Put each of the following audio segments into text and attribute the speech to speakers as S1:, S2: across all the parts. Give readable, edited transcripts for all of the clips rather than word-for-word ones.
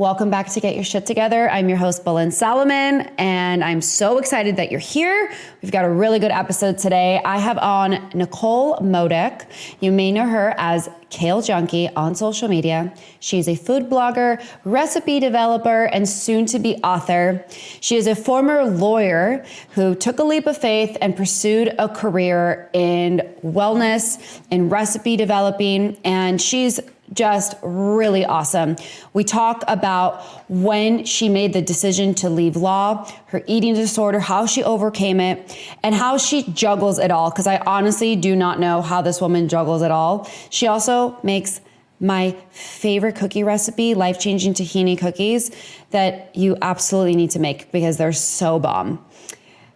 S1: Welcome back to Get Your Shit Together. I'm your host, Belen Salomon, and I'm so excited that you're here. We've got a really good episode today. I have on Nicole Modic. You may know her as Kale Junkie on social media. She's a food blogger, recipe developer, and soon-to-be author. She is a former lawyer who took a leap of faith and pursued a career in wellness and recipe developing, and she's just really awesome. We talk about when she made the decision to leave law, her eating disorder, how she overcame it, and how she juggles it all, because I honestly do not know how this woman juggles it all. She also makes my favorite cookie recipe, life-changing tahini cookies, that you absolutely need to make because they're so bomb.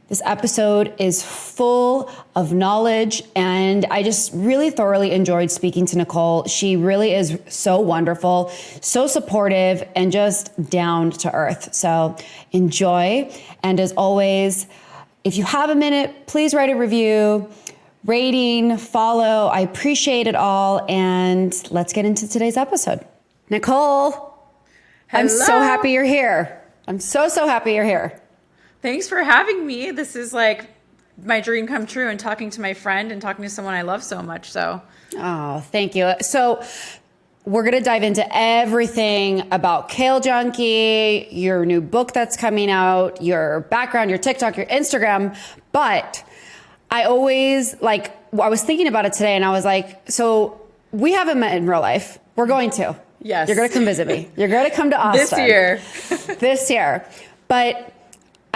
S1: This episode is full of knowledge, and I just really thoroughly enjoyed speaking to Nicole. She really is so wonderful, so supportive, and just down to earth. So enjoy. And as always, if you have a minute, please write a review, rating, follow. I appreciate it all. And let's get into today's episode. Nicole,
S2: Hello.
S1: I'm so happy you're here. I'm so happy you're here.
S2: Thanks for having me. This is like my dream come true, and talking to my friend and talking to someone I love so much. So,
S1: oh, thank you. So we're going to dive into everything about Kale Junkie, your new book that's coming out, your background, your TikTok, your Instagram. But I always I was thinking about it today, and I was like, so we haven't met in real life. We're going to.
S2: Yes.
S1: You're going to come visit me. You're going to come to Austin. This year. But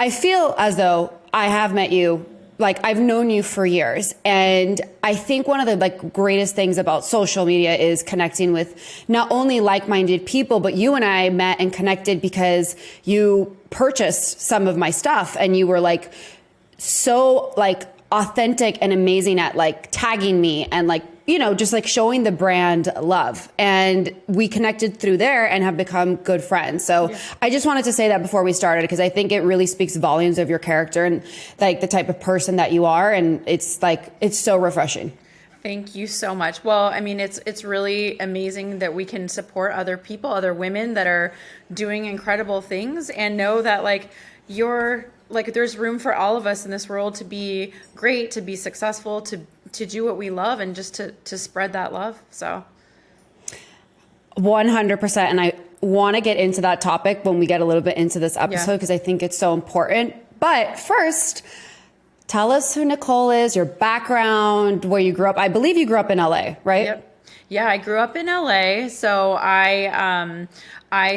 S1: I feel as though I have met you, I've known you for years. And I think one of the greatest things about social media is connecting with not only like-minded people, but you and I met and connected because you purchased some of my stuff, and you were so authentic and amazing at tagging me and just showing the brand love. And we connected through there and have become good friends. So yeah. I just wanted to say that before we started, because I think it really speaks volumes of your character and the type of person that you are. And it's so refreshing.
S2: Thank you so much. Well, I mean, it's really amazing that we can support other people, other women that are doing incredible things, and know that there's room for all of us in this world to be great, to be successful, to do what we love, and just to spread that love. So
S1: 100%. And I want to get into that topic when we get a little bit into this episode, because I think it's so important. But first, tell us who Nicole is, your background, where you grew up. I believe you grew up in LA, right?
S2: Yep. Yeah, I grew up in LA. So I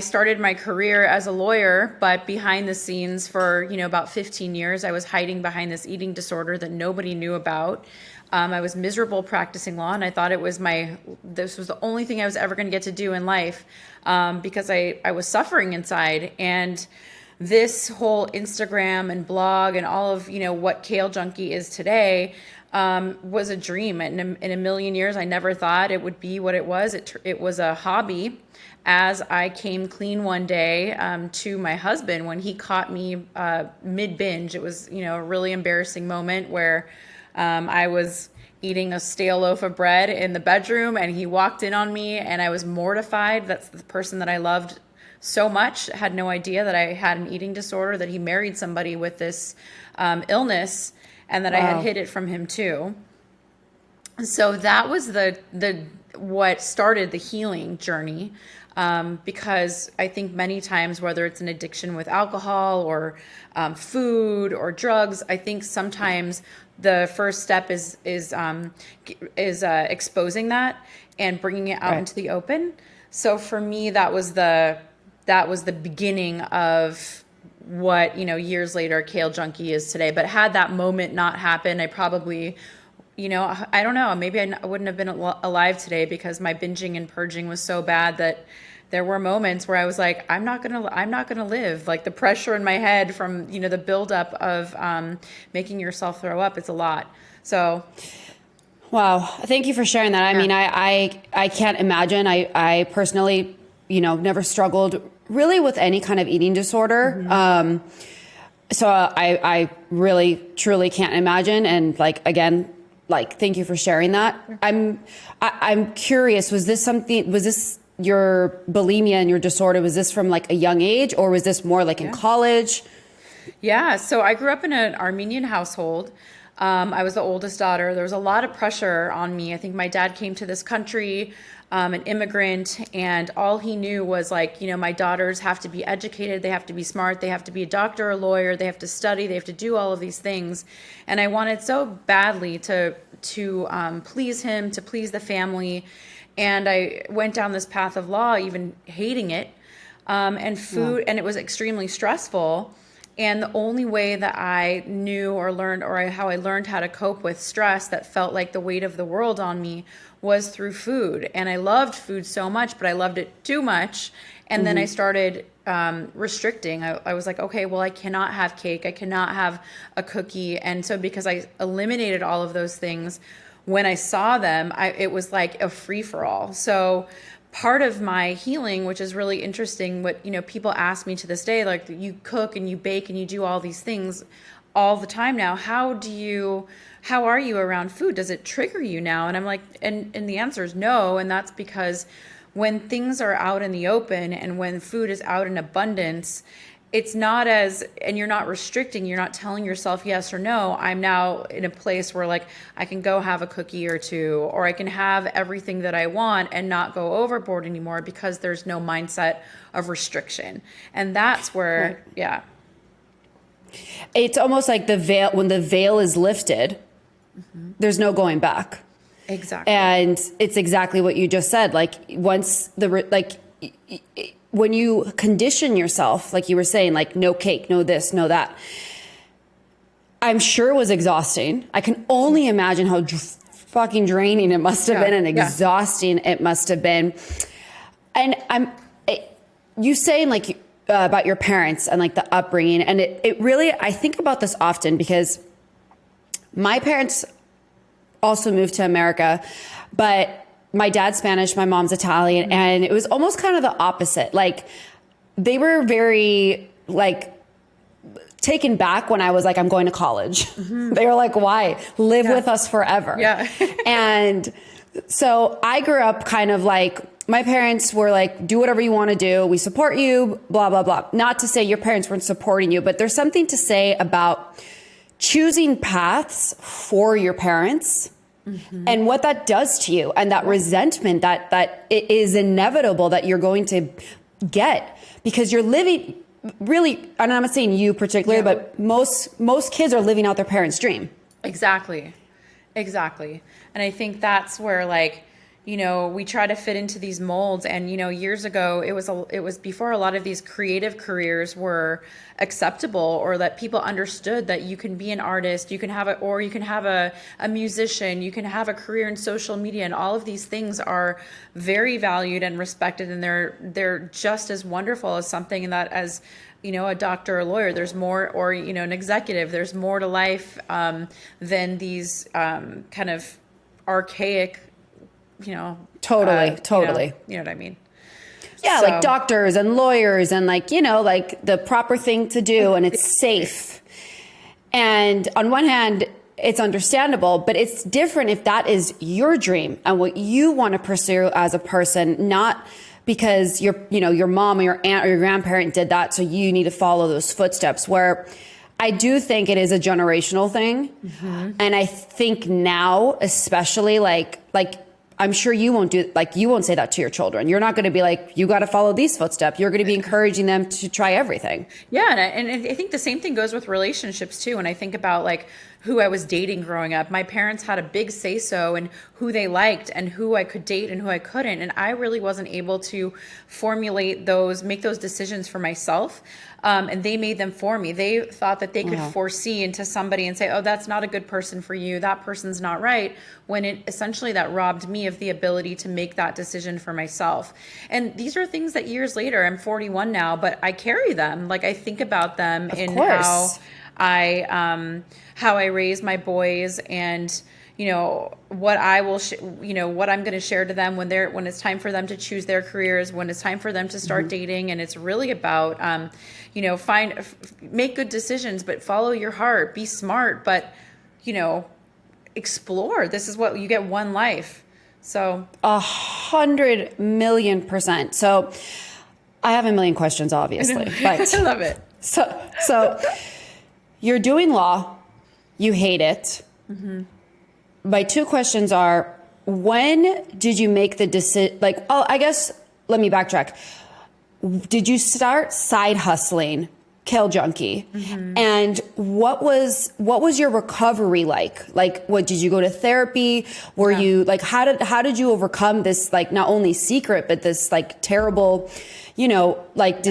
S2: started my career as a lawyer, but behind the scenes for, about 15 years, I was hiding behind this eating disorder that nobody knew about. I was miserable practicing law, and I thought this was the only thing I was ever going to get to do in life, because I was suffering inside. And this whole Instagram and blog and all of, what Kale Junkie is today, was a dream. In a million years, I never thought it would be what it was. It was a hobby. As I came clean one day to my husband when he caught me mid-binge. It was, a really embarrassing moment where I was eating a stale loaf of bread in the bedroom, and he walked in on me, and I was mortified. That's the person that I loved so much. Had no idea that I had an eating disorder, that he married somebody with this illness, and that I had hid it from him too. So that was what started the healing journey. Because I think many times, whether it's an addiction with alcohol or food or drugs, I think sometimes the first step is exposing that and bringing it out into the open. So for me, that was the beginning of what years later Kale Junkie is today. But had that moment not happen, I probably, I don't know, maybe I wouldn't have been alive today, because my binging and purging was so bad that there were moments where I was like, I'm not gonna live. The pressure in my head from the buildup of making yourself throw up, it's a lot. So,
S1: wow, thank you for sharing that. I mean, I can't imagine. I personally, never struggled really with any kind of eating disorder. Mm-hmm. So I really truly can't imagine. And thank you for sharing that. I'm curious. Was this your bulimia and your disorder, was this from like a young age, or was this more like in college?
S2: Yeah, so I grew up in an Armenian household. I was the oldest daughter. There was a lot of pressure on me. I think my dad came to this country, an immigrant, and all he knew was like, my daughters have to be educated, they have to be smart, they have to be a doctor, a lawyer, they have to study, they have to do all of these things. And I wanted so badly to please him, to please the family. And I went down this path of law, even hating it, and food, and it was extremely stressful. And the only way that I knew or learned, or how I learned how to cope with stress that felt like the weight of the world on me, was through food. And I loved food so much, but I loved it too much. And then I started restricting. I was like, okay, well, I cannot have cake, I cannot have a cookie. And so because I eliminated all of those things, when I saw them, it was like a free-for-all. So part of my healing, which is really interesting, what people ask me to this day, like, you cook and you bake and you do all these things all the time now. How are you around food? Does it trigger you now? And I'm like, and the answer is no. And that's because when things are out in the open and when food is out in abundance, it's not and you're not restricting, you're not telling yourself yes or no. I'm now in a place where like I can go have a cookie or two, or I can have everything that I want and not go overboard anymore because there's no mindset of restriction. And that's where, yeah.
S1: It's almost like when the veil is lifted, there's no going back.
S2: Exactly.
S1: And it's exactly what you just said. Like once when you condition yourself, like you were saying, like no cake, no this, no that, I'm sure it was exhausting. I can only imagine how fucking draining it must have been and exhausting it must have been. And you saying like about your parents and like the upbringing, and it really, I think about this often because my parents also moved to America, but my dad's Spanish, my mom's Italian, and it was almost kind of the opposite. Like they were very like taken back when I was like, I'm going to college. They were like, why? Live with us forever. Yeah. And so I grew up kind of like, my parents were like, do whatever you want to do. We support you, blah, blah, blah. Not to say your parents weren't supporting you, but there's something to say about choosing paths for your parents. And what that does to you, and that resentment that it is inevitable that you're going to get, because you're living really, and I'm not saying you particularly, but most kids are living out their parents' dream.
S2: Exactly. And I think that's where like, we try to fit into these molds. And, years ago, it was before a lot of these creative careers were acceptable, or that people understood that you can be an artist, you can have a musician, you can have a career in social media. And all of these things are very valued and respected. And they're just as wonderful as something that as, a doctor or a lawyer, there's more, or, an executive, there's more to life than these kind of archaic,
S1: totally.
S2: You know what I mean?
S1: Yeah. So, like doctors and lawyers and like, like the proper thing to do, and it's safe. And on one hand, it's understandable, but it's different if that is your dream and what you want to pursue as a person, not because your mom or your aunt or your grandparent did that, so you need to follow those footsteps. Where I do think it is a generational thing. And I think now, especially like I'm sure you won't say that to your children. You're not going to be like, you got to follow these footsteps. You're going to be encouraging them to try everything.
S2: Yeah. And I think the same thing goes with relationships too. And I think about like who I was dating growing up. My parents had a big say-so in who they liked and who I could date and who I couldn't. And I really wasn't able to make those decisions for myself. And they made them for me. They thought that they could foresee into somebody and say, oh, that's not a good person for you, that person's not right, when it essentially that robbed me of the ability to make that decision for myself. And these are things that years later, I'm 41 now, but I carry them. Like I think about them in how I raise my boys, and what I will, what I'm going to share to them when it's time for them to choose their careers, when it's time for them to start dating. And it's really about, make good decisions, but follow your heart, be smart, but, explore. This is what you get, one life. So
S1: 100,000,000%. So I have a million questions, obviously, but
S2: I love it.
S1: So you're doing law, you hate it. My two questions are, when did you make the decision? Like, oh, I guess, let me backtrack. Did you start side hustling Kale Junkie? And what was your recovery like? Like, what, did you go to therapy? Were you like, how did you overcome this, like, not only secret, but this like terrible, you know, like,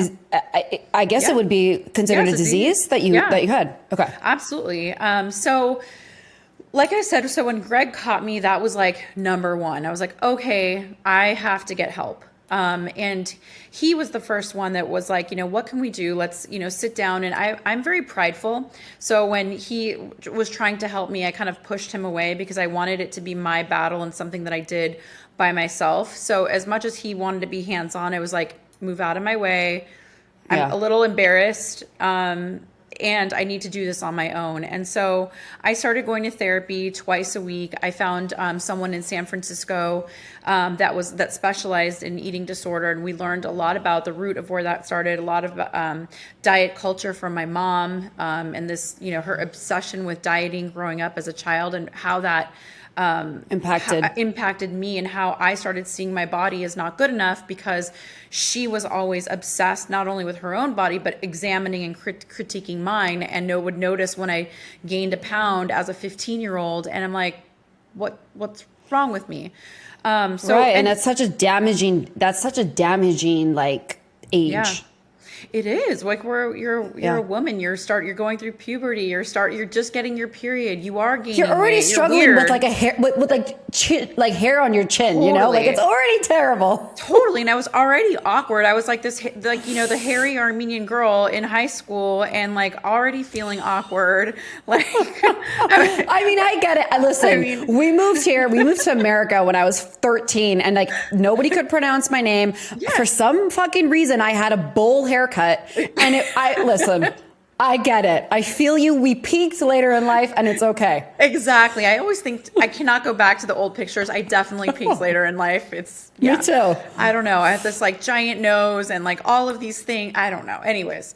S1: I guess it would be considered a disease that you had. Okay.
S2: Absolutely. So like I said, so when Greg caught me, that was like number one. I was like, okay, I have to get help. And he was the first one that was like, you know, what can we do? Let's, you know, sit down. And I'm very prideful. So when he was trying to help me, I kind of pushed him away because I wanted it to be my battle and something that I did by myself. So as much as he wanted to be hands-on, I was like, move out of my way. I'm a little embarrassed. And I need to do this on my own. And so I started going to therapy twice a week. I found someone in San Francisco that specialized in eating disorder, and we learned a lot about the root of where that started. A lot of diet culture from my mom, and this, you know, her obsession with dieting growing up as a child, and how that impacted me, and how I started seeing my body as not good enough because she was always obsessed not only with her own body but examining and critiquing mine, and would notice when I gained a pound as a 15-year-old, and I'm like, what's wrong with me? And
S1: that's such a damaging like age.
S2: Yeah. It is like you're a woman. You're going through puberty. You're just getting your period. You are gaining.
S1: You're already
S2: weight.
S1: struggling with like a hair with like hair on your chin. Totally. You know, like it's already terrible.
S2: Totally, and I was already awkward. I was like this, like, you know, the hairy Armenian girl in high school, and like already feeling awkward. Like,
S1: I mean, I get it. Listen, we moved here. We moved to America when I was 13, and like nobody could pronounce my name for some fucking reason. I had a bowl haircut. And listen, I get it. I feel you. We peaked later in life, and it's okay.
S2: Exactly. I always think I cannot go back to the old pictures. I definitely peaked later in life.
S1: Me too.
S2: I don't know. I have this like giant nose and like all of these things. I don't know. Anyways,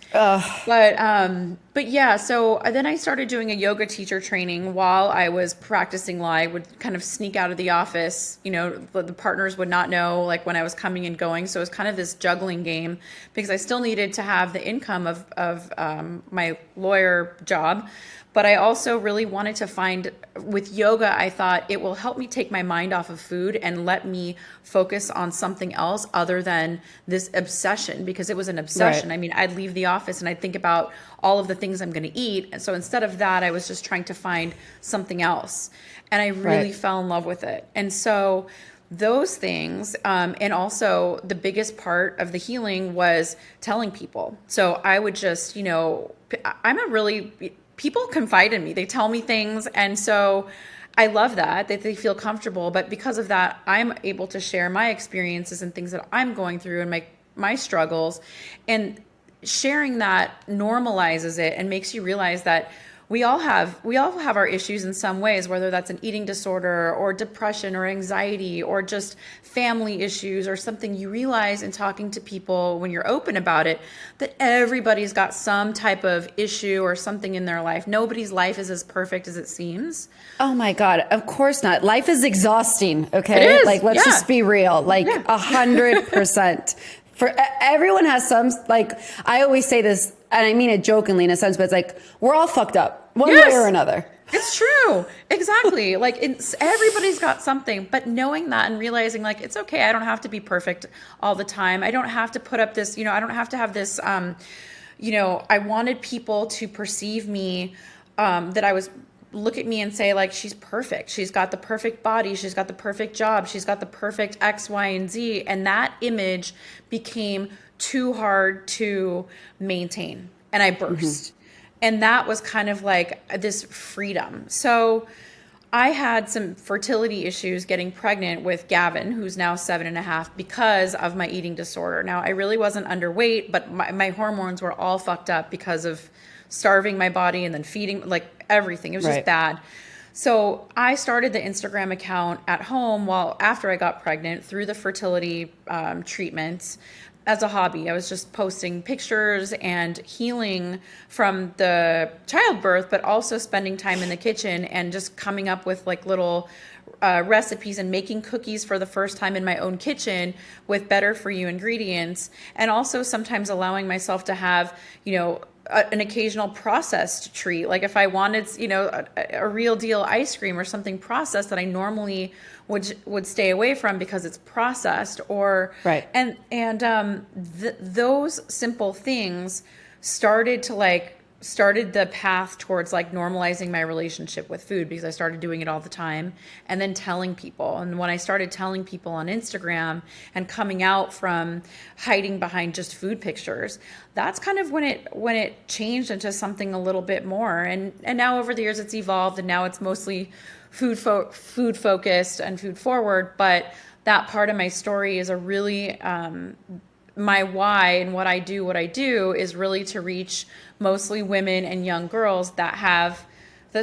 S2: but yeah. So then I started doing a yoga teacher training while I was practicing law. I would kind of sneak out of the office. You know, the partners would not know like when I was coming and going. So it was kind of this juggling game because I still needed to have the income of my lawyer job. But I also really wanted to find, with yoga, I thought it will help me take my mind off of food and let me focus on something else other than this obsession, because it was an obsession. Right. I mean, I'd leave the office and I'd think about all of the things I'm going to eat. And so instead of that, I was just trying to find something else. And I really fell in love with it. And so those things, and also the biggest part of the healing was telling people. So I would just, you know, people confide in me. They tell me things. And so I love that they feel comfortable. But because of that, I'm able to share my experiences and things that I'm going through and my struggles. And sharing that normalizes it and makes you realize that we all have our issues in some ways, whether that's an eating disorder or depression or anxiety or just family issues or something. You realize in talking to people when you're open about it that everybody's got some type of issue or something in their life. Nobody's life is as perfect as it seems.
S1: Oh my God, of course not. Life is exhausting, okay?
S2: It is,
S1: like, let's just be real. Like 100%. For everyone has some, like, I always say this, and I mean it jokingly in a sense, but it's like, we're all fucked up one way or another.
S2: It's true. Exactly. Like everybody's got something, but knowing that and realizing like, it's okay. I don't have to be perfect all the time. I don't have to put up this, I don't have to have this, I wanted people to perceive me, that I was, look at me and say like, she's perfect. She's got the perfect body. She's got the perfect job. She's got the perfect X, Y, and Z. And that image became too hard to maintain. And I burst. And that was kind of like this freedom. So I had some fertility issues getting pregnant with Gavin, who's now 7.5, because of my eating disorder. Now, I really wasn't underweight, but my hormones were all fucked up because of starving my body and then feeding, like everything. It was just bad. So I started the Instagram account at home after I got pregnant through the fertility treatments as a hobby. I was just posting pictures and healing from the childbirth, but also spending time in the kitchen and just coming up with like little recipes and making cookies for the first time in my own kitchen with better for you ingredients. And also sometimes allowing myself to have, an occasional processed treat. Like if I wanted, a real deal ice cream or something processed that I normally would stay away from because it's processed, or
S1: right.
S2: Those simple things started the path towards like normalizing my relationship with food, because I started doing it all the time and then telling people. And when I started telling people on Instagram and coming out from hiding behind just food pictures, that's kind of when it changed into something a little bit more. And now over the years it's evolved, and now it's mostly food focused and food forward. But that part of my story is a really my why, and what I do is really to reach mostly women and young girls that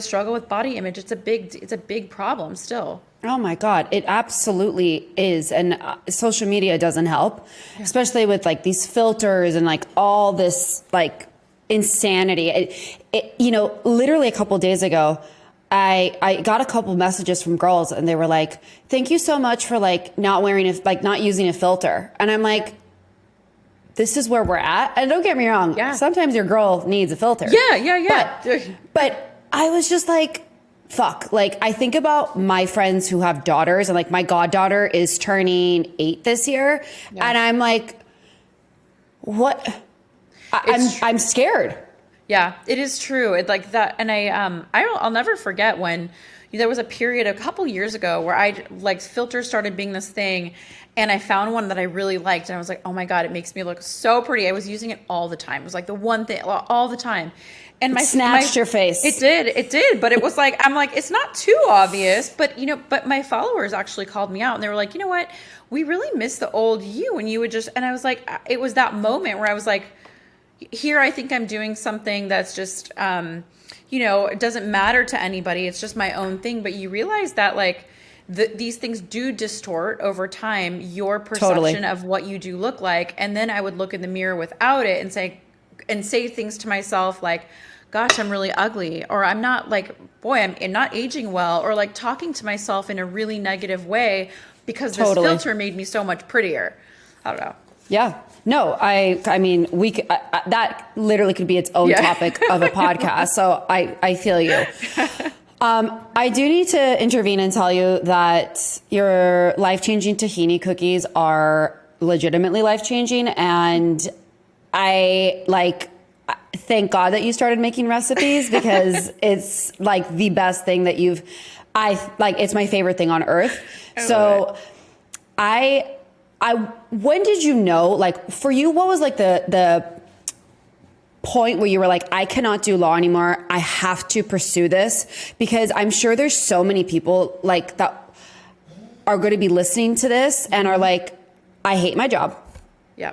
S2: struggle with body image. It's a big problem still.
S1: Oh my God, it absolutely is. And social media doesn't help, especially with like these filters and like all this like insanity. Literally a couple of days ago, I got a couple messages from girls, and they were like, "Thank you so much for like not using a filter." And I'm like, this is where we're at. And don't get me wrong.
S2: Yeah.
S1: Sometimes your girl needs a filter.
S2: Yeah.
S1: But I was just like, fuck. Like, I think about my friends who have daughters, and like my goddaughter is turning 8 this year. Yeah. And I'm like, what? I'm scared.
S2: Yeah, it is true. It like that. And I'll never forget when there was a period a couple years ago where filters started being this thing, and I found one that I really liked, and I was like, oh my God, it makes me look so pretty. I was using it all the time. It was like the one thing all the time. And
S1: snatched your face.
S2: It did. But it was like, I'm like, it's not too obvious, but but my followers actually called me out, and they were like, you know what? We really miss the old you, and you would just, and I was like, it was that moment where I was like, here, I think I'm doing something that's just, it doesn't matter to anybody. It's just my own thing. But you realize that like these things do distort over time your perception of what you do look like. And then I would look in the mirror without it and say things to myself like, gosh, I'm really ugly, or I'm not like, boy, I'm not aging well, or like talking to myself in a really negative way because this filter made me so much prettier. I don't know.
S1: Yeah. No, I mean, that literally could be its own topic of a podcast. So I feel you. I do need to intervene and tell you that your life-changing tahini cookies are legitimately life-changing. And I thank God that you started making recipes, because it's like the best thing that it's my favorite thing on earth. So when did you know, like for you, what was like the point where you were like, I cannot do law anymore. I have to pursue this? Because I'm sure there's so many people like that are going to be listening to this and are like, I hate my job.
S2: Yeah.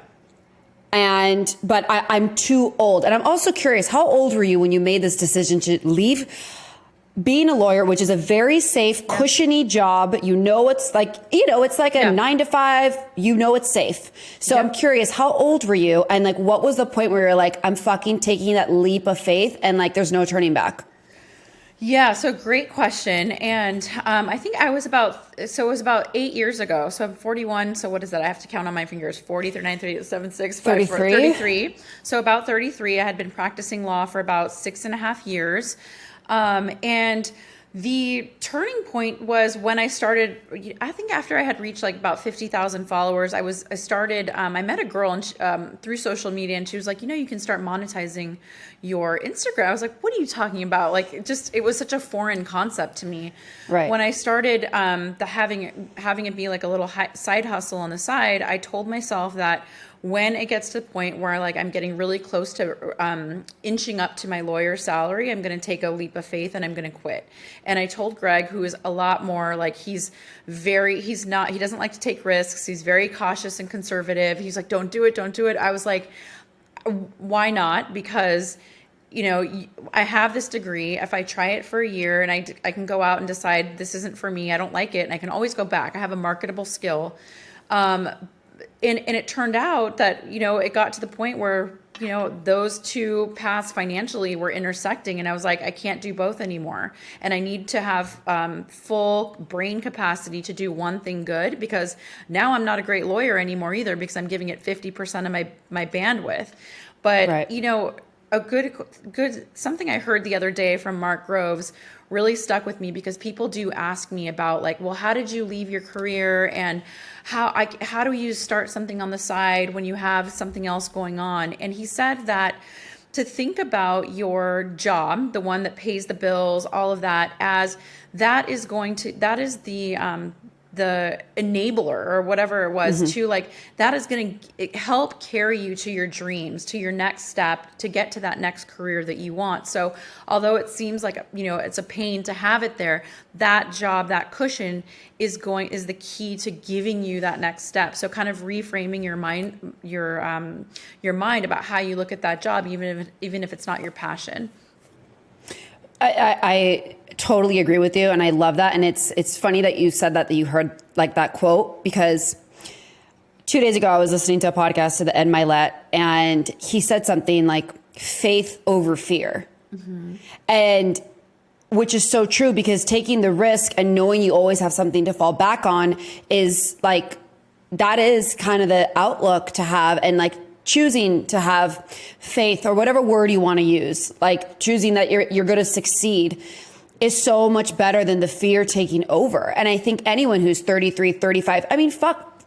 S1: But I'm too old. And I'm also curious, how old were you when you made this decision to leave being a lawyer, which is a very safe, cushiony job? It's like, it's like a 9 to 5, it's safe. So I'm curious, how old were you? And like, what was the point where you're like, I'm fucking taking that leap of faith and like, there's no turning back?
S2: Yeah. So great question. And, I think it was about 8 years ago. So I'm 41. So what is that? I have to count on my fingers. 40, 39, 38, 7, 6, 5, 33. So about 33, I had been practicing law for about 6.5 years. And the turning point was when I started, I think after I had reached like about 50,000 followers, I met a girl and through social media, and she was like, you can start monetizing your Instagram. I was like, what are you talking about? Like, it was such a foreign concept to me.
S1: Right.
S2: When I started, having it be like a little side hustle on the side, I told myself that when it gets to the point where like I'm getting really close to inching up to my lawyer salary, I'm going to take a leap of faith and I'm going to quit. And I told Greg, who is a lot more like, he doesn't like to take risks. He's very cautious and conservative. He's like, don't do it. I was like, why not? Because I have this degree. If I try it for a year and I can go out and decide this isn't for me, I don't like it, and I can always go back. I have a marketable skill. And it turned out that, it got to the point where, those two paths financially were intersecting. And I was like, I can't do both anymore. And I need to have full brain capacity to do one thing good, because now I'm not a great lawyer anymore either, because I'm giving it 50% of my bandwidth. But,
S1: Right.
S2: A good something I heard the other day from Mark Groves really stuck with me, because people do ask me about, like, well, how did you leave your career, and how do you start something on the side when you have something else going on? And he said that to think about your job, the one that pays the bills, all of that, as that is the enabler or whatever it was to, like, that is going to help carry you to your dreams, to your next step, to get to that next career that you want. So although it seems like, it's a pain to have it there, that job, that cushion is the key to giving you that next step. So kind of reframing your mind about how you look at that job, even if it's not your passion.
S1: I totally agree with you, and I love that. And it's funny that you said that you heard like that quote, because 2 days ago I was listening to a podcast to Ed Milet, and he said something like faith over fear, and which is so true, because taking the risk and knowing you always have something to fall back on is like, that is kind of the outlook to have, and like choosing to have faith, or whatever word you want to use, like choosing that you're going to succeed, is so much better than the fear taking over. And I think anyone who's 33, 35,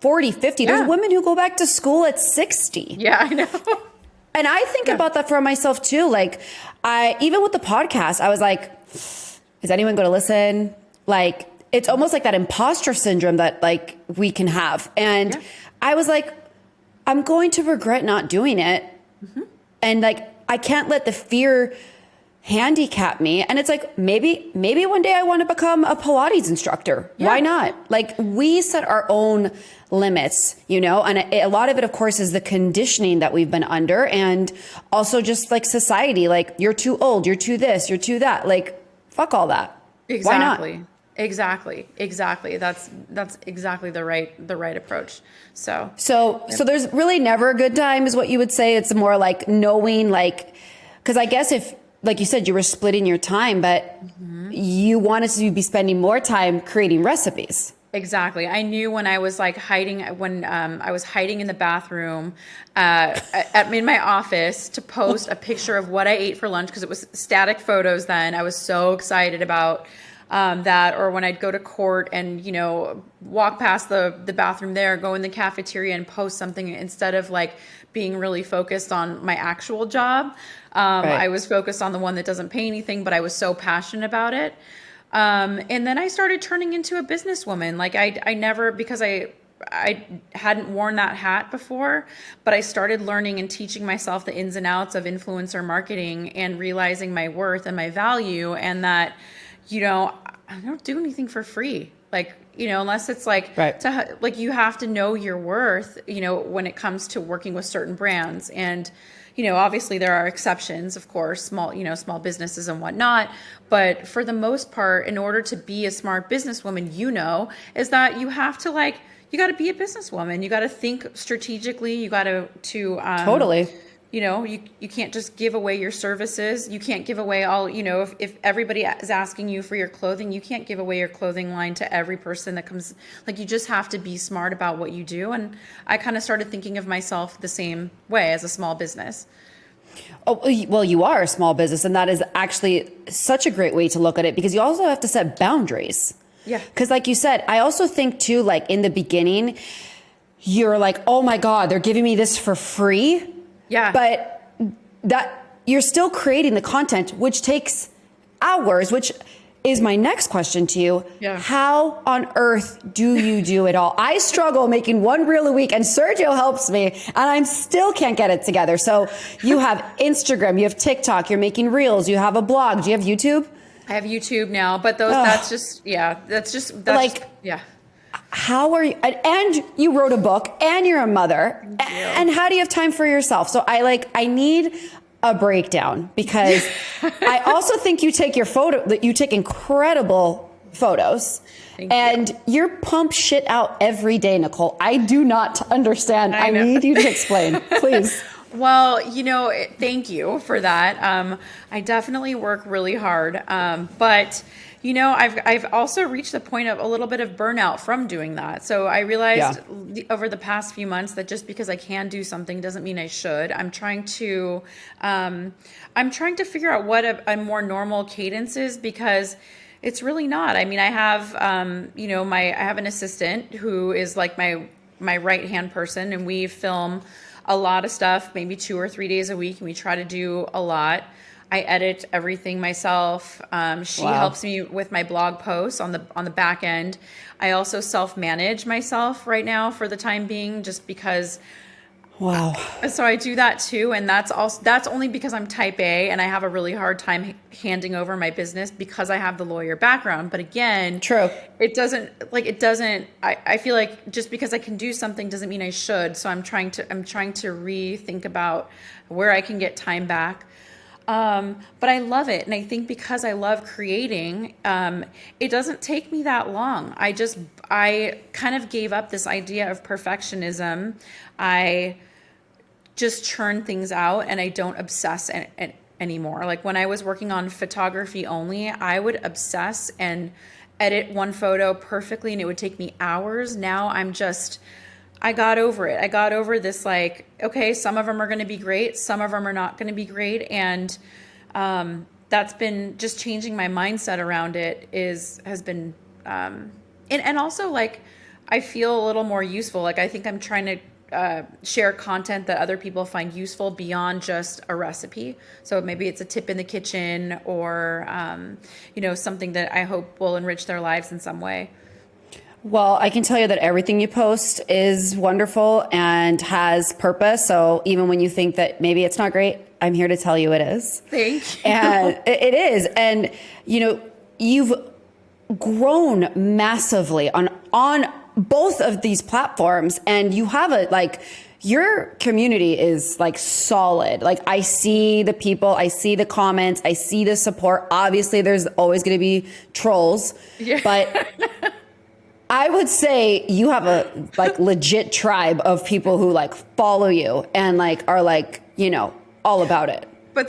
S1: 40, 50, there's women who go back to school at 60.
S2: Yeah, I know.
S1: And I think about that for myself too. Like, even with the podcast, I was like, is anyone going to listen? Like, it's almost like that imposter syndrome that like we can have. And I was like, I'm going to regret not doing it. And like, I can't let the fear handicap me. And it's like, maybe one day I want to become a Pilates instructor. Yeah. Why not? Like, we set our own limits, and a lot of it, of course, is the conditioning that we've been under. And also just like society, like, you're too old, you're too this, you're too that. Like, fuck all that.
S2: Exactly.
S1: Why not?
S2: Exactly. That's exactly the right approach. So
S1: there's really never a good time, is what you would say. It's more like knowing, like, because I guess if, like you said, you were splitting your time, but you wanted to be spending more time creating recipes.
S2: Exactly. I knew when I was like hiding, I was hiding in the bathroom in my office to post a picture of what I ate for lunch, because it was static photos then. I was so excited about that. Or when I'd go to court and, walk past the bathroom there, go in the cafeteria and post something, instead of like being really focused on my actual job. Right. I was focused on the one that doesn't pay anything, but I was so passionate about it. And then I started turning into a businesswoman. Like, I never, because I hadn't worn that hat before, but I started learning and teaching myself the ins and outs of influencer marketing, and realizing my worth and my value, and that, I don't do anything for free. Like, unless it's like, right. You have to know your worth, when it comes to working with certain brands. And, obviously there are exceptions, of course, small businesses and whatnot. But for the most part, in order to be a smart businesswoman, is that you have to you got to be a businesswoman. You got to think strategically. You got to
S1: totally.
S2: You can't just give away your services. You can't give away all, if everybody is asking you for your clothing, you can't give away your clothing line to every person that comes. Like, you just have to be smart about what you do. And I kind of started thinking of myself the same way as a small business.
S1: Oh, well, you are a small business, and that is actually such a great way to look at it, because you also have to set boundaries.
S2: Yeah.
S1: Because like you said, I also think too, like in the beginning, you're like, oh my God, they're giving me this for free.
S2: Yeah.
S1: But that you're still creating the content, which takes hours, which is my next question to you.
S2: Yeah.
S1: How on earth do you do it all? I struggle making one reel a week, and Sergio helps me, and I still can't get it together. So you have Instagram, you have TikTok, you're making reels, you have a blog. Do you have YouTube?
S2: I have YouTube now, but that's just.
S1: How are you? And you wrote a book, and you're a mother. And how do you have time for yourself? So I need a breakdown because I also think you take incredible photos. And you're pump shit out every day, Nicole. I do not understand. I need you to explain, please.
S2: Well, thank you for that. I definitely work really hard. But I've also reached the point of a little bit of burnout from doing that. So I realized over the past few months that just because I can do something doesn't mean I should. I'm trying to figure out what a more normal cadence is because it's really not. I mean, I have, I have an assistant who is like my right-hand person, and we film a lot of stuff, maybe 2 or 3 days a week, and we try to do a lot. I edit everything myself. She helps me with my blog posts on the back end. I also self-manage myself right now for the time being, just because.
S1: Wow.
S2: So I do that too, and that's only because I'm type A and I have a really hard time handing over my business because I have the lawyer background. But again,
S1: true.
S2: I feel like just because I can do something doesn't mean I should. So I'm trying to rethink about where I can get time back. But I love it. And I think because I love creating, it doesn't take me that long. I kind of gave up this idea of perfectionism. I just churn things out and I don't obsess anymore. Like when I was working on photography only, I would obsess and edit one photo perfectly and it would take me hours. Now I got over it. I got over this, like, okay, some of them are going to be great. Some of them are not going to be great. And that's been just changing my mindset around it has been, and also like, I feel a little more useful. Like I think I'm trying to share content that other people find useful beyond just a recipe. So maybe it's a tip in the kitchen or, something that I hope will enrich their lives in some way.
S1: Well, I can tell you that everything you post is wonderful and has purpose. So even when you think that maybe it's not great, I'm here to tell you it is.
S2: Thank you.
S1: And it is. And, you've grown massively on both of these platforms, and you have your community is like solid. Like I see the people, I see the comments, I see the support. Obviously there's always going to be trolls, but I would say you have a legit tribe of people who follow you and are all about it.
S2: But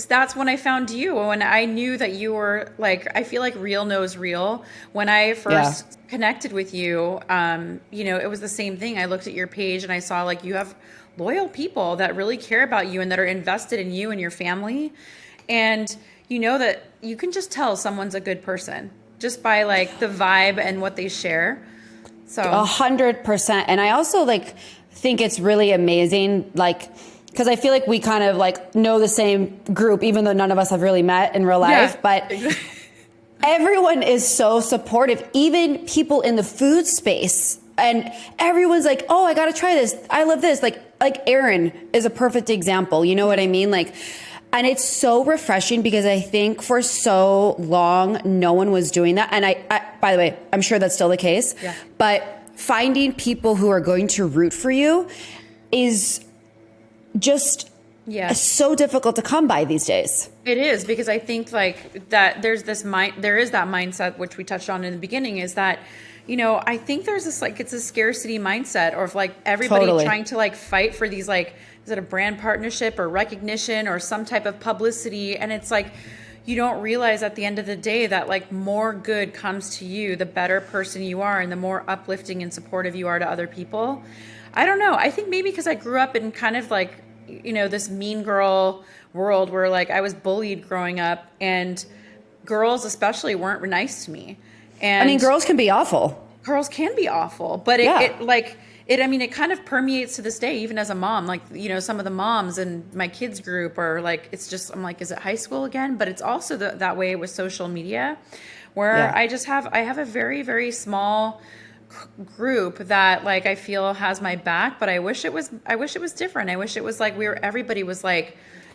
S2: that's when I found you, when I knew that you were I feel like real knows real. When I first connected with you, it was the same thing. I looked at your page and I saw you have loyal people that really care about you and that are invested in you and your family. And that you can just tell someone's a good person just by the vibe and what they share. So
S1: 100%. And I also think it's really amazing, because I feel like we kind of know the same group, even though none of us have really met in real life, but everyone is so supportive, even people in the food space. And everyone's like, oh, I got to try this. I love this. Like Erin is a perfect example. You know what I mean? And it's so refreshing because I think for so long, no one was doing that. And I by the way, I'm sure that's still the case, but finding people who are going to root for you is just so difficult to come by these days.
S2: It is, because I think that there is that mindset, which we touched on in the beginning, is that, I think there's this, it's a scarcity mindset, or if everybody trying to fight for these, is it a brand partnership or recognition or some type of publicity? And it's you don't realize at the end of the day that more good comes to you, the better person you are and the more uplifting and supportive you are to other people. I don't know. I think maybe because I grew up in kind of this mean girl world where I was bullied growing up, and girls especially weren't nice to me. And
S1: I mean, girls can be awful.
S2: Girls can be awful, but it kind of permeates to this day, even as a mom. Some of the moms in my kids group are it's just, I'm is it high school again? But it's also that way with social media, where I have a very, very small group that I feel has my back, but I wish it was different. I wish it was everybody was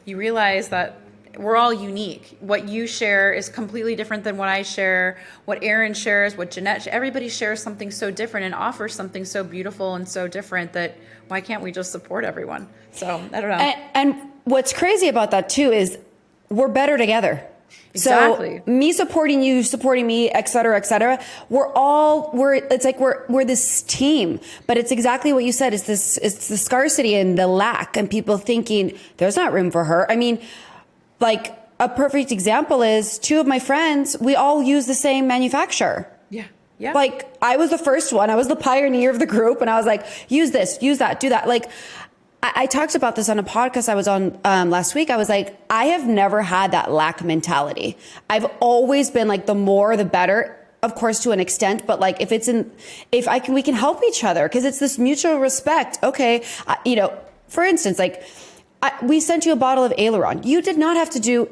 S2: you realize that we're all unique. What you share is completely different than what I share, what Erin shares, what Jeanette, everybody shares something so different and offers something so beautiful and so different that why can't we just support everyone? So I don't know.
S1: And what's crazy about that too is we're better together.
S2: Exactly.
S1: So me supporting you, supporting me, et cetera, et cetera. It's like we're this team, but it's exactly what you said. It's the scarcity and the lack and people thinking there's not room for her. I mean, like a perfect example is two of my friends, we all use the same manufacturer.
S2: Yeah. Yeah.
S1: Like I was the first one. I was the pioneer of the group and I was like, use this, use that, do that. Like I talked about this on a podcast I was on last week. I was like, I have never had that lack mentality. I've always been like the more, the better, of course, to an extent. But like, we can help each other because it's this mutual respect. Okay. For instance, like we sent you a bottle of aileron. You did not have to do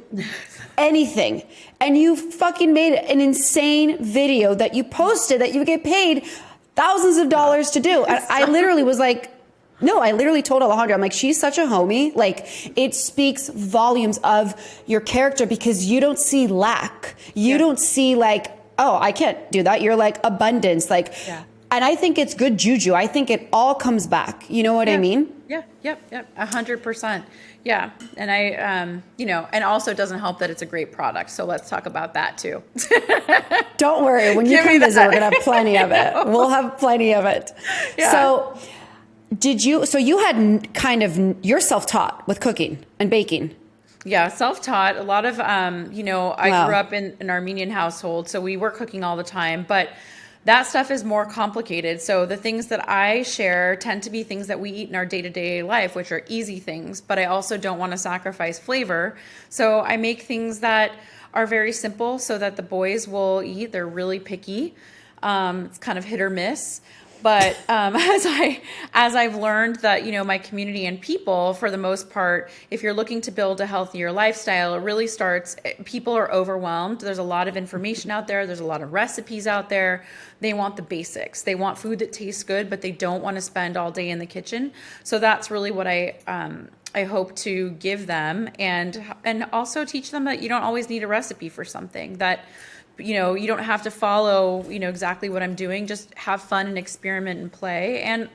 S1: anything. And you fucking made an insane video that you posted that you get paid thousands of dollars to do. And I literally was like, no, I literally told Alejandra, I'm like, she's such a homie. Like, it speaks volumes of your character because you don't see lack. You don't see like, oh, I can't do that. You're like abundance. Like, and I think it's good juju. I think it all comes back. You know what I mean?
S2: Yeah. Yep. 100%. Yeah. And and also it doesn't help that it's a great product. So let's talk about that too.
S1: Don't worry. When you come visit, we're going to have plenty of it. We'll have plenty of it. Yeah. So you had you're self-taught with cooking and baking.
S2: Yeah, self-taught. A lot of, I grew up in an Armenian household, so we were cooking all the time, but that stuff is more complicated. So the things that I share tend to be things that we eat in our day-to-day life, which are easy things, but I also don't want to sacrifice flavor. So I make things that are very simple so that the boys will eat. They're really picky. It's kind of hit or miss. But as I've learned that, my community and people, for the most part, if you're looking to build a healthier lifestyle, it really starts, people are overwhelmed. There's a lot of information out there. There's a lot of recipes out there. They want the basics. They want food that tastes good, but they don't want to spend all day in the kitchen. So that's really what I hope to give them and also teach them that you don't always need a recipe for something, that you don't have to follow, exactly what I'm doing. Just have fun and experiment and play. And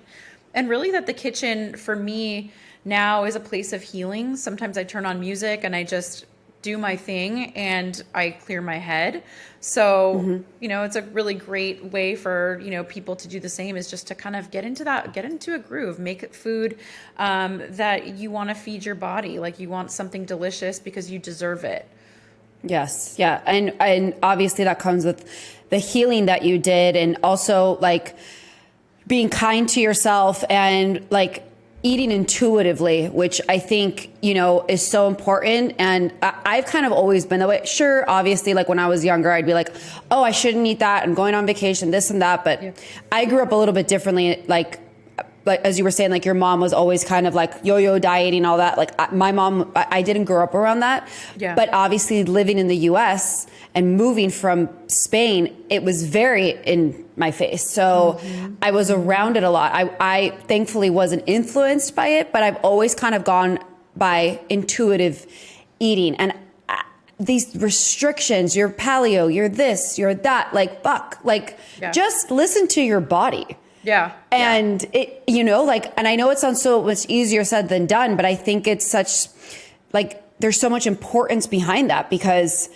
S2: really that the kitchen for me now is a place of healing. Sometimes I turn on music and I just do my thing and I clear my head. So, it's a really great way for, people to do the same, is just to kind of get into a groove, make food that you want to feed your body. Like you want something delicious because you deserve it.
S1: Yes. Yeah. And obviously that comes with the healing that you did, and also like being kind to yourself and like eating intuitively, which I think, is so important. And I've kind of always been that way. Sure. Obviously, like when I was younger, I'd be like, oh, I shouldn't eat that. I'm going on vacation, this and that. But I grew up a little bit differently. Like as you were saying, like your mom was always kind of like yo-yo dieting, all that. Like my mom, I didn't grow up around that. Yeah. But obviously living in the US and moving from Spain, it was very in my face. So I was around it a lot. I thankfully wasn't influenced by it, but I've always kind of gone by intuitive eating. And these restrictions, you're paleo, you're this, you're that, like, fuck, like just listen to your body.
S2: Yeah.
S1: And it, and I know it sounds so much easier said than done, but I think it's such, like, there's so much importance behind that because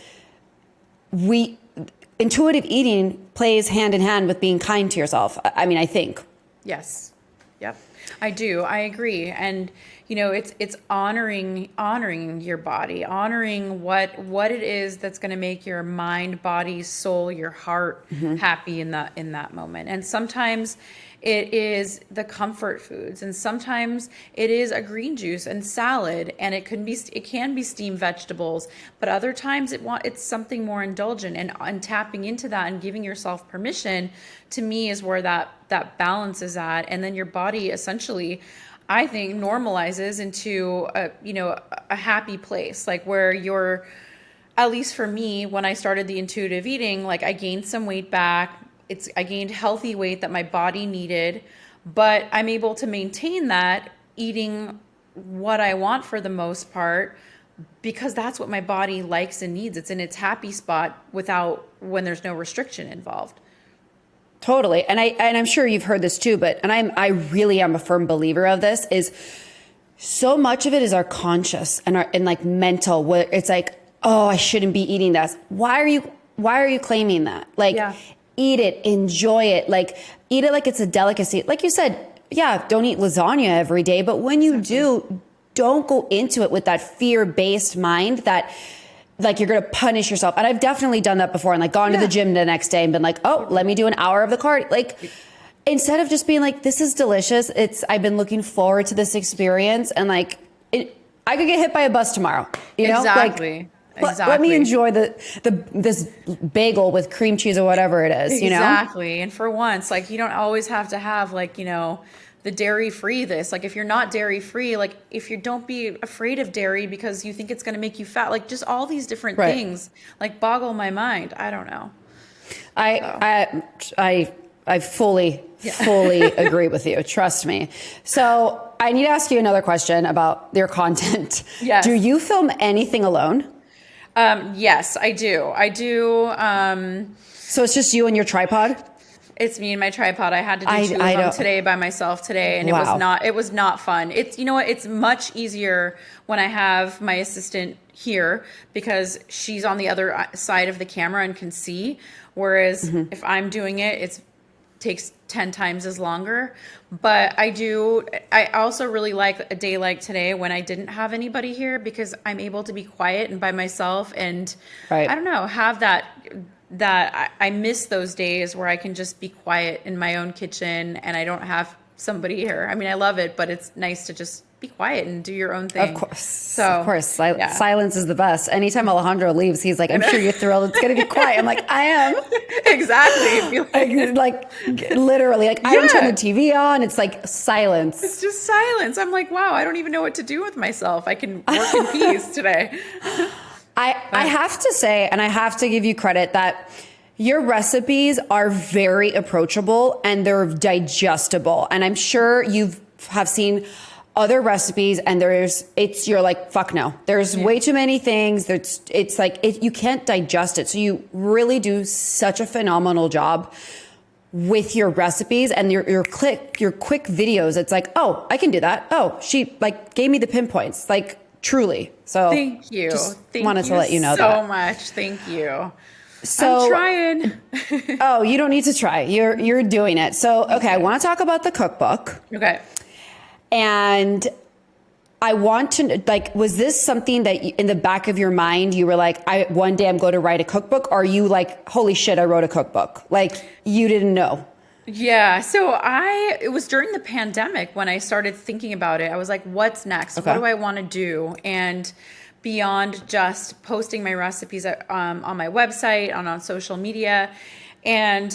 S1: intuitive eating plays hand in hand with being kind to yourself. I mean, I think.
S2: Yes. Yep. I do. I agree. And, it's honoring your body, honoring what it is that's going to make your mind, body, soul, your heart happy in that moment. And sometimes it is the comfort foods, and sometimes it is a green juice and salad, and it can be steamed vegetables, but other times it's something more indulgent, and tapping into that and giving yourself permission, to me, is where that balance is at. And then your body essentially, I think, normalizes into a happy place, like where you're, at least for me, when I started the intuitive eating, like I gained some weight back. I gained healthy weight that my body needed, but I'm able to maintain that eating what I want for the most part, because that's what my body likes and needs. It's in its happy spot when there's no restriction involved.
S1: Totally. And I'm sure you've heard this too, but I really am a firm believer of this, is so much of it is our conscious and our, and like mental, where it's like, oh, I shouldn't be eating this. Why are you claiming that? Like, eat it, enjoy it, like eat it like it's a delicacy. Like you said, yeah, don't eat lasagna every day, but when you do, don't go into it with that fear-based mind that like you're going to punish yourself. And I've definitely done that before and like gone to the gym the next day and been like, oh, let me do an hour of the cardio. Like, instead of just being like, this is delicious. I've been looking forward to this experience. And like, I could get hit by a bus tomorrow, you know?
S2: Exactly.
S1: Like, let me enjoy this bagel with cream cheese or whatever it is, you know?
S2: Exactly. And for once, like, you don't always have to have like, you know, the dairy-free this. Like, if you're not dairy-free, like, if you don't be afraid of dairy because you think it's going to make you fat, like, just all these different things, like, boggle my mind. I don't know.
S1: I fully agree with you. Trust me. So I need to ask you another question about your content.
S2: Yes.
S1: Do you film anything alone?
S2: Yes, I do.
S1: So it's just you and your tripod?
S2: It's me and my tripod. I had to do two of them today by myself today, and it was not fun. It's, you know what, it's much easier when I have my assistant here because she's on the other side of the camera and can see. Whereas if I'm doing it, it takes 10 times as longer. But I also really like a day like today when I didn't have anybody here because I'm able to be quiet and by myself and I don't know, have that I miss those days where I can just be quiet in my own kitchen and I don't have somebody here. I mean, I love it, but it's nice to just be quiet and do your own thing.
S1: Of course. Silence is the best. Anytime Alejandro leaves, he's like, I'm sure you're thrilled. It's going to be quiet. I'm like, I am.
S2: Exactly.
S1: like literally, like I don't turn the TV on. It's like silence.
S2: It's just silence. I'm like, wow, I don't even know what to do with myself. I can work in peace today.
S1: I have to say, and I have to give you credit that your recipes are very approachable and they're digestible. And I'm sure you have seen other recipes and you're like, fuck no, there's way too many things. It's like, you can't digest it. So you really do such a phenomenal job with your recipes and your quick videos. It's like, oh, I can do that. Oh, she like gave me the pinpoints, like truly. So
S2: thank you.
S1: Wanted to let you know
S2: so much. Thank you.
S1: So
S2: I'm trying.
S1: Oh, you don't need to try. You're doing it. So, okay. I want to talk about the cookbook.
S2: Okay.
S1: And I want to, like, was this something that in the back of your mind, you were like, one day I'm going to write a cookbook? Or are you like, holy shit, I wrote a cookbook? Like, you didn't know?
S2: Yeah. So it was during the pandemic when I started thinking about it. I was like, what's next?
S1: Okay.
S2: What do I want to do? And beyond just posting my recipes on my website, on social media. And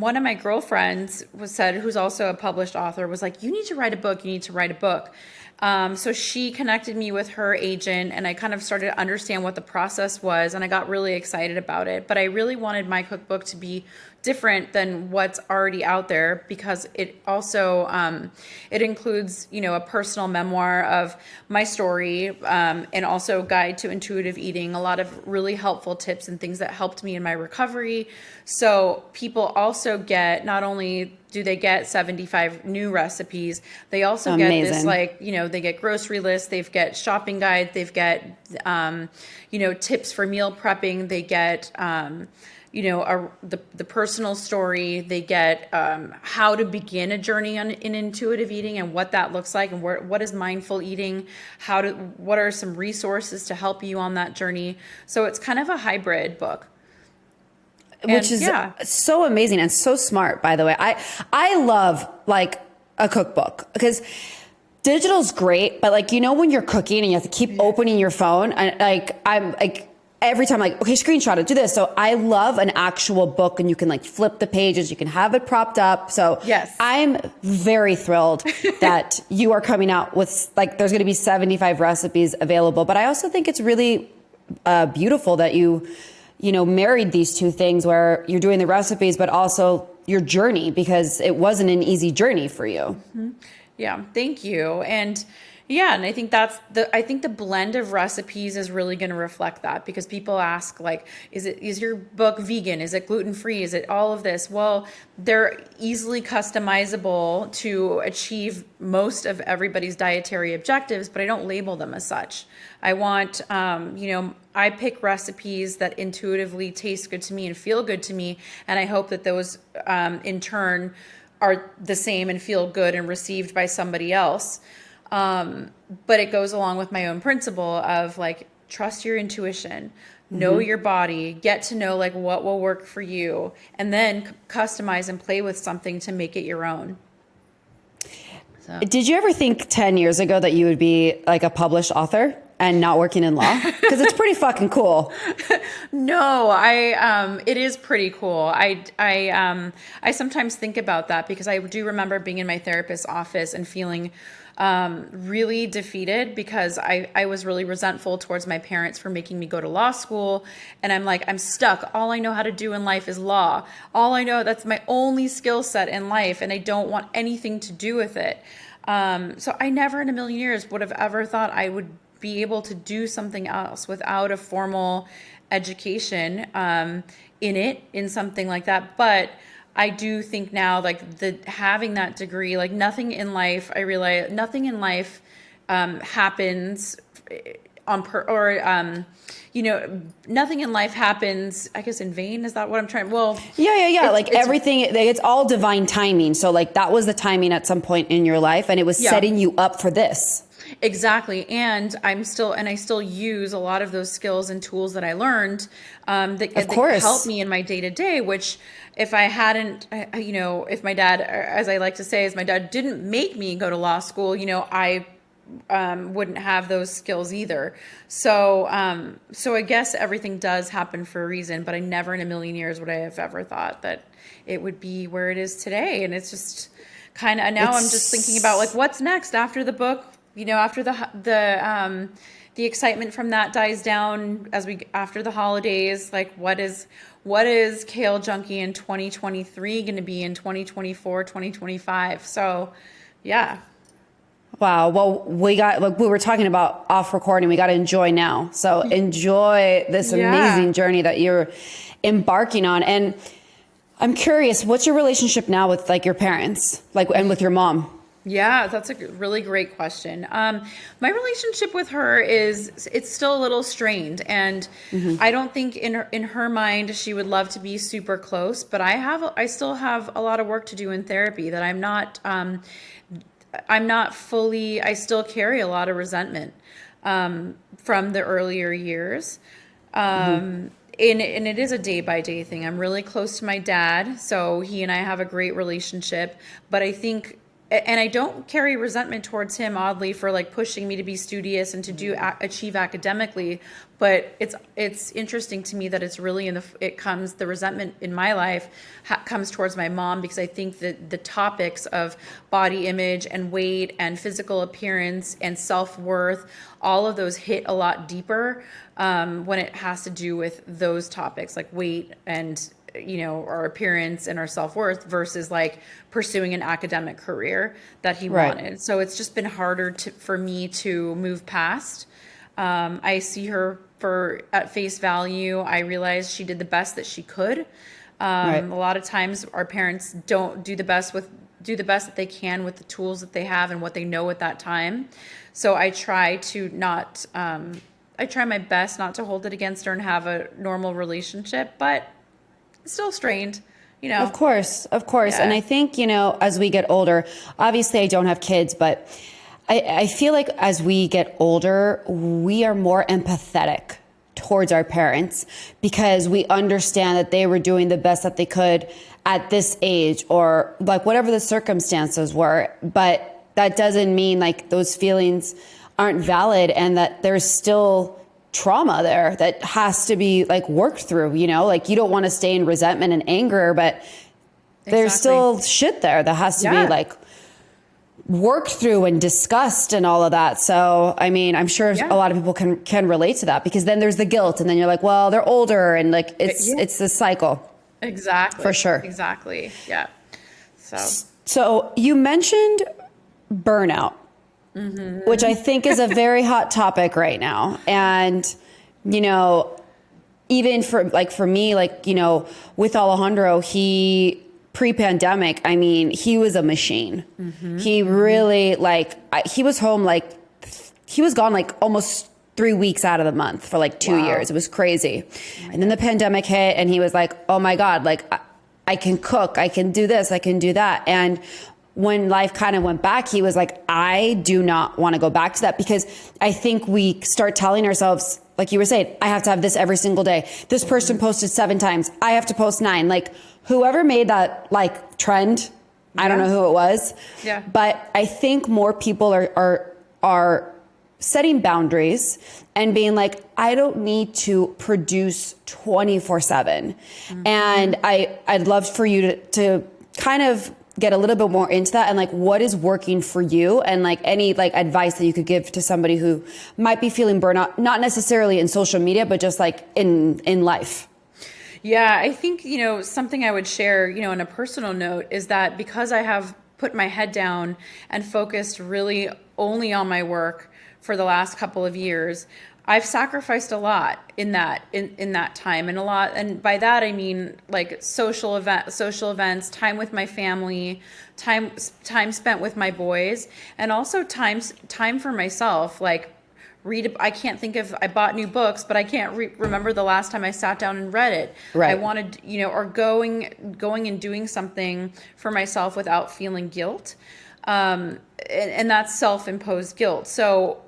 S2: one of my girlfriends who's also a published author, was like, you need to write a book. You need to write a book. So she connected me with her agent and I kind of started to understand what the process was and I got really excited about it. But I really wanted my cookbook to be different than what's already out there because it also, it includes, you know, a personal memoir of my story and also guide to intuitive eating, a lot of really helpful tips and things that helped me in my recovery. So people also get, not only do they get 75 new recipes, they also get this, like, you know, they get grocery lists, they've get shopping guide, they've get, you know, tips for meal prepping, they get, you know, the personal story, they get how to begin a journey in intuitive eating and what that looks like and what is mindful eating, what are some resources to help you on that journey. So it's kind of a hybrid book.
S1: Which is so amazing and so smart, by the way. I love like a cookbook because digital's great, but like, you know, when you're cooking and you have to keep opening your phone and like, I'm like, every time like, okay, screenshot it, do this. So I love an actual book and you can like flip the pages, you can have it propped up. So
S2: yes,
S1: I'm very thrilled that you are coming out with like, there's going to be 75 recipes available. But I also think it's really beautiful that you know, married these two things where you're doing the recipes, but also your journey because it wasn't an easy journey for you.
S2: Mm-hmm. Yeah. Thank you. And, Yeah, and I think I think the blend of recipes is really going to reflect that, because people ask, like, is your book vegan? Is it gluten-free? Is it all of this? Well, they're easily customizable to achieve most of everybody's dietary objectives, but I don't label them as such. I want, I pick recipes that intuitively taste good to me and feel good to me, and I hope that those in turn are the same and feel good and received by somebody else. But it goes along with my own principle of, like, trust your intuition, know your body, get to know like what will work for you, and then customize and play with something to make it your own. So.
S1: Did you ever think 10 years ago that you would be like a published author and not working in law? Because it's pretty fucking cool.
S2: No, it is pretty cool. I sometimes think about that, because I do remember being in my therapist's office and feeling really defeated, because I was really resentful towards my parents for making me go to law school. And I'm like, I'm stuck. All I know how to do in life is law. All I know, that's my only skill set in life, and I don't want anything to do with it. So I never in a million years would have ever thought I would be able to do something else without a formal education in something like that. But I do think now, like, having that degree, like, nothing in life, I realize nothing in life happens nothing in life happens, I guess, in vain. Is that what I'm trying? Well,
S1: yeah. Like, everything, it's all divine timing. So like, that was the timing at some point in your life, and it was setting you up for this.
S2: Exactly. And I still use a lot of those skills and tools that I learned that help me in my day to day, which if I hadn't, if my dad, as I like to say, is my dad didn't make me go to law school, I wouldn't have those skills either. So I guess everything does happen for a reason, but I never in a million years would I have ever thought that it would be where it is today. And it's just kind of, now I'm just thinking about, like, what's next after the book. After the excitement from that dies down after the holidays, like, what is Kale Junkie in 2023 going to be in 2024, 2025? So, yeah.
S1: Wow. Well, we were talking about off recording. We got to enjoy now. So enjoy this amazing journey that you're embarking on. And I'm curious, what's your relationship now with, like, your parents, and with your mom?
S2: Yeah, that's a really great question. My relationship with her it's still a little strained, and I don't think in her mind she would love to be super close, but I still have a lot of work to do in therapy that I'm not fully, I still carry a lot of resentment from the earlier years. And it is a day by day thing. I'm really close to my dad, so he and I have a great relationship, but I think, and I don't carry resentment towards him, oddly, for, like, pushing me to be studious and to achieve academically. But it's interesting to me that it's really the resentment in my life comes towards my mom, because I think that the topics of body image and weight and physical appearance and self-worth, all of those hit a lot deeper when it has to do with those topics, like weight and our appearance and our self-worth, versus, like, pursuing an academic career that he wanted. So it's just been harder for me to move past. I see her at face value. I realize she did the best that she could. A lot of times our parents don't do the best that they can with the tools that they have and what they know at that time. So I try my best not to hold it against her and have a normal relationship, but still strained,
S1: Of course. Yeah. And I think, as we get older, obviously I don't have kids, but I feel like as we get older, we are more empathetic towards our parents, because we understand that they were doing the best that they could at this age, or, like, whatever the circumstances were. But that doesn't mean, like, those feelings aren't valid, and that there's still trauma there that has to be, like, worked through, like, you don't want to stay in resentment and anger, but there's still shit there that has to be, like, worked through and discussed and all of that. So, I mean, I'm sure a lot of people can relate to that, because then there's the guilt, and then you're like, well, they're older, and, like, it's this cycle.
S2: Exactly.
S1: For sure.
S2: Exactly. Yeah.
S1: So you mentioned burnout. which I think is a very hot topic right now. And, you know, even for me, like, you know, with Alejandro, he pre-pandemic, I mean, he was a machine. He really he was home, he was gone like almost 3 weeks out of the month for like 2 years. It was crazy. And then the pandemic hit and he was like, oh my God, like I can cook, I can do this, I can do that. And when life kind of went back, he was like, I do not want to go back to that, because I think we start telling ourselves, like you were saying, I have to have this every single day. This person posted 7 times. I have to post 9. Like whoever made that like trend, I don't know who it was. Yeah. But I think more people are setting boundaries and being like, I don't need to produce 24/7. And I'd love for you to kind of get a little bit more into that, and like what is working for you, and like any like advice that you could give to somebody who might be feeling burnout, not necessarily in social media, but just like in life.
S2: Yeah, I think, you know, something I would share, you know, on a personal note is that because I have put my head down and focused really only on my work for the last couple of years, I've sacrificed a lot in that time, and by that I mean like social events, time with my family, time spent with my boys, and also time for myself. Like I bought new books, but I can't remember the last time I sat down and read it. Right. I wanted, you know, or going and doing something for myself without feeling guilt, and that's self-imposed guilt. So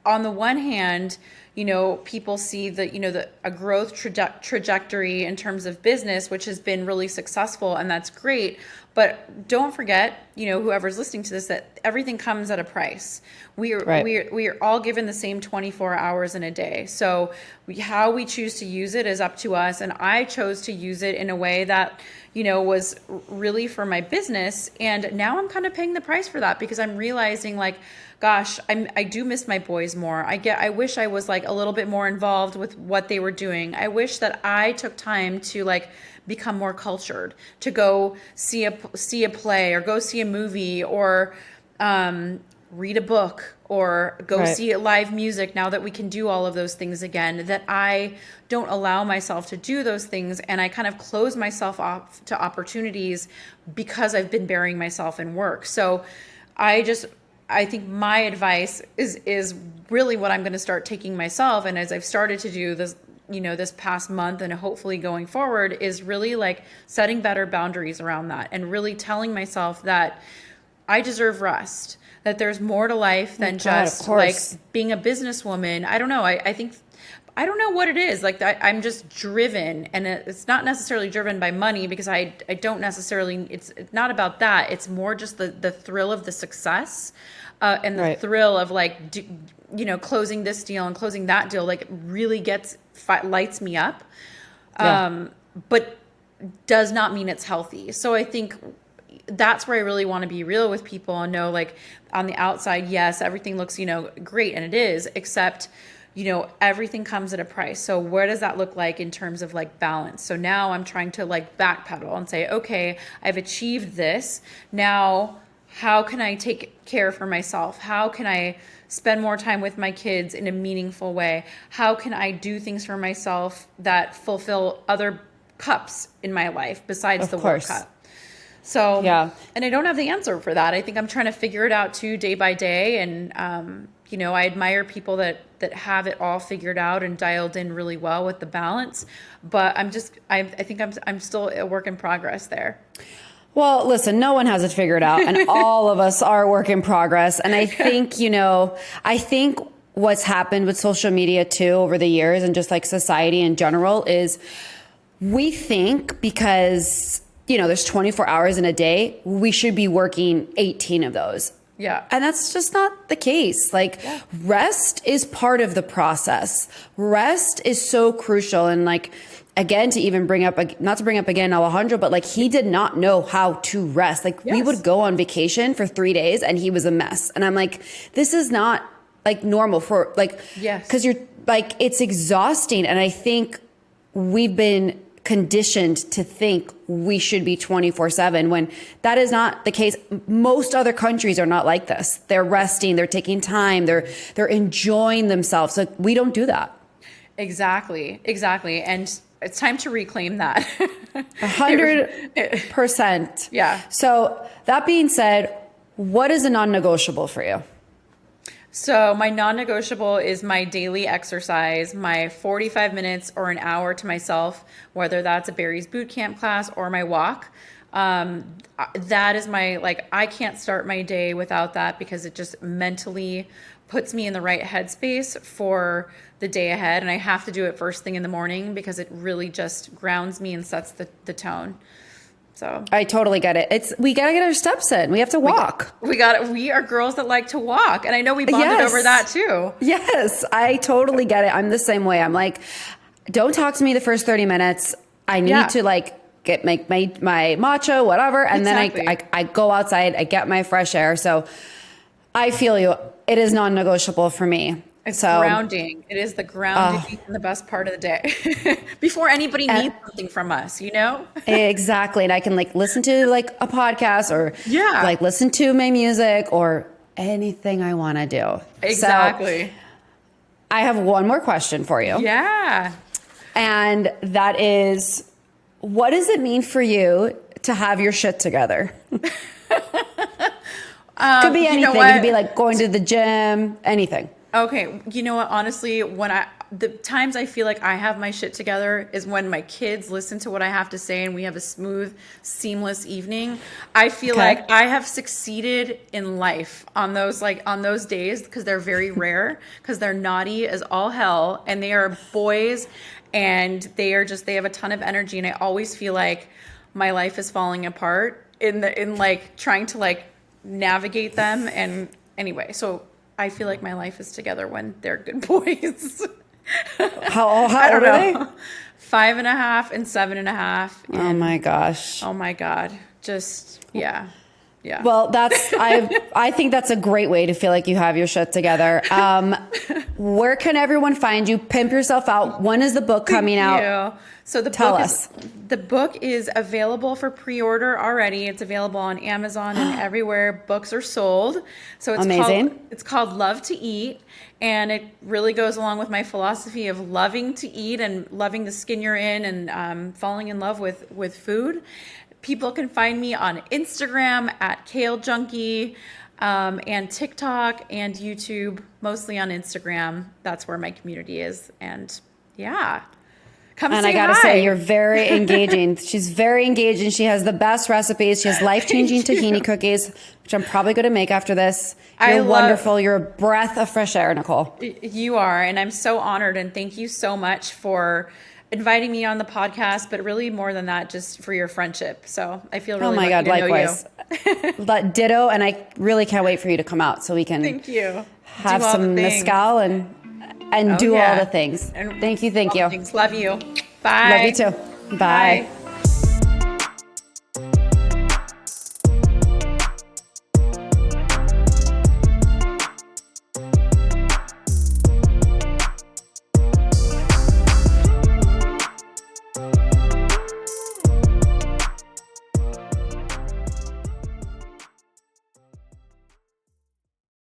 S2: on the one hand, you know, people see a growth trajectory in terms of business, which has been really successful, and that's great. But don't forget, you know, whoever's listening to this, that everything comes at a price. We are all given the same 24 hours in a day. So how we choose to use it is up to us. And I chose to use it in a way that, you know, was really for my business. And now I'm kind of paying the price for that, because I'm realizing like, gosh, I do miss my boys more. I wish I was like a little bit more involved with what they were doing. I wish that I took time to like become more cultured, to go see a play, or go see a movie, or read a book, or go see live music, now that we can do all of those things again, that I don't allow myself to do those things. And I kind of close myself off to opportunities because I've been burying myself in work. So I think my advice is really what I'm going to start taking myself. And as I've started to do this, you know, this past month, and hopefully going forward, is really like setting better boundaries around that, and really telling myself that I deserve rest, that there's more to life than just like being a businesswoman. I don't know. I don't know what it is. Like I'm just driven, and it's not necessarily driven by money, because I don't necessarily, it's not about that. It's more just the thrill of the success, and the thrill of like, you know, closing this deal and closing that deal, like really lights me up. But does not mean it's healthy. So I think that's where I really want to be real with people and know, like, on the outside, yes, everything looks, you know, great, and it is, except, you know, everything comes at a price. So where does that look like in terms of like balance? So now I'm trying to like backpedal and say, okay, I've achieved this. Now, how can I take care for myself? How can I spend more time with my kids in a meaningful way? How can I do things for myself that fulfill other cups in my life besides the work cup? So, and I don't have the answer for that. I think I'm trying to figure it out too, day by day. And, you know, I admire people that have it all figured out and dialed in really well with the balance. But I think I'm still a work in progress there.
S1: Well, listen, no one has it figured out, and all of us are a work in progress. And I think, you know, what's happened with social media too over the years, and just like society in general, is we think because, you know, there's 24 hours in a day, we should be working 18 of those. Yeah. And that's just not the case. Like, rest is part of the process. Rest is so crucial. And like, again, to even bring up, not to bring up again Alejandro, but like, he did not know how to rest. Like, we would go on vacation for 3 days and he was a mess. And I'm like, this is not like normal for like, because you're like, it's exhausting. And I think we've been conditioned to think we should be 24/7 when that is not the case. Most other countries are not like this. They're resting, they're taking time, they're enjoying themselves. So we don't do that.
S2: Exactly. And it's time to reclaim that.
S1: 100%.
S2: Yeah.
S1: So that being said, what is a non-negotiable for you?
S2: So my non-negotiable is my daily exercise, my 45 minutes or an hour to myself, whether that's a Barry's boot camp class or my walk. That is my, like, I can't start my day without that because it just mentally puts me in the right headspace for the day ahead. And I have to do it first thing in the morning because it really just grounds me and sets the tone. So
S1: I totally get it. We got to get our steps in. We have to walk.
S2: We are girls that like to walk. And I know we bonded over that too.
S1: Yes, I totally get it. I'm the same way. I'm like, don't talk to me the first 30 minutes. I need to like make my matcha, whatever. And then I go outside, I get my fresh air. So I feel you. It is non-negotiable for me.
S2: It's grounding. It is the grounding and the best part of the day before anybody needs something from us, you know?
S1: Exactly. And I can like listen to like a podcast or like listen to my music or anything I want to do.
S2: Exactly.
S1: So, I have one more question for you.
S2: Yeah.
S1: And that is, what does it mean for you to have your shit together? Could be anything. It could be like going to the gym, anything.
S2: Okay. You know what? Honestly, the times I feel like I have my shit together is when my kids listen to what I have to say and we have a smooth, seamless evening. I feel like I have succeeded in life on those days because they're very rare because they're naughty as all hell and they are boys and they have a ton of energy. And I always feel like my life is falling apart in like trying to like navigate them. And anyway, so I feel like my life is together when they're good boys.
S1: How old are they?
S2: 5.5 and 7.5.
S1: Oh my gosh.
S2: Oh my God. Just, yeah. Yeah.
S1: Well, I think that's a great way to feel like you have your shit together. Where can everyone find you? Pimp yourself out. When is the book coming out?
S2: So the book is available for pre-order already. It's available on Amazon and everywhere books are sold. So it's
S1: amazing.
S2: It's called Love to Eat. And it really goes along with my philosophy of loving to eat and loving the skin you're in and falling in love with food. People can find me on Instagram at Kale Junkie and TikTok and YouTube, mostly on Instagram. That's where my community is. And yeah. Come and
S1: I gotta say, you're very engaging. She's very engaging. She has the best recipes. She has life-changing tahini cookies, which I'm probably going to make after this. You're wonderful. You're a breath of fresh air, Nicole.
S2: You are, and I'm so honored. And thank you so much for inviting me on the podcast. But really, more than that, just for your friendship. So I feel really lucky to
S1: likewise. Know you. Ditto, and I really can't wait for you to come out so we can.
S2: Thank you.
S1: Have some mezcal and do all the things. Thank you.
S2: Love you. Bye.
S1: Love you too. Bye.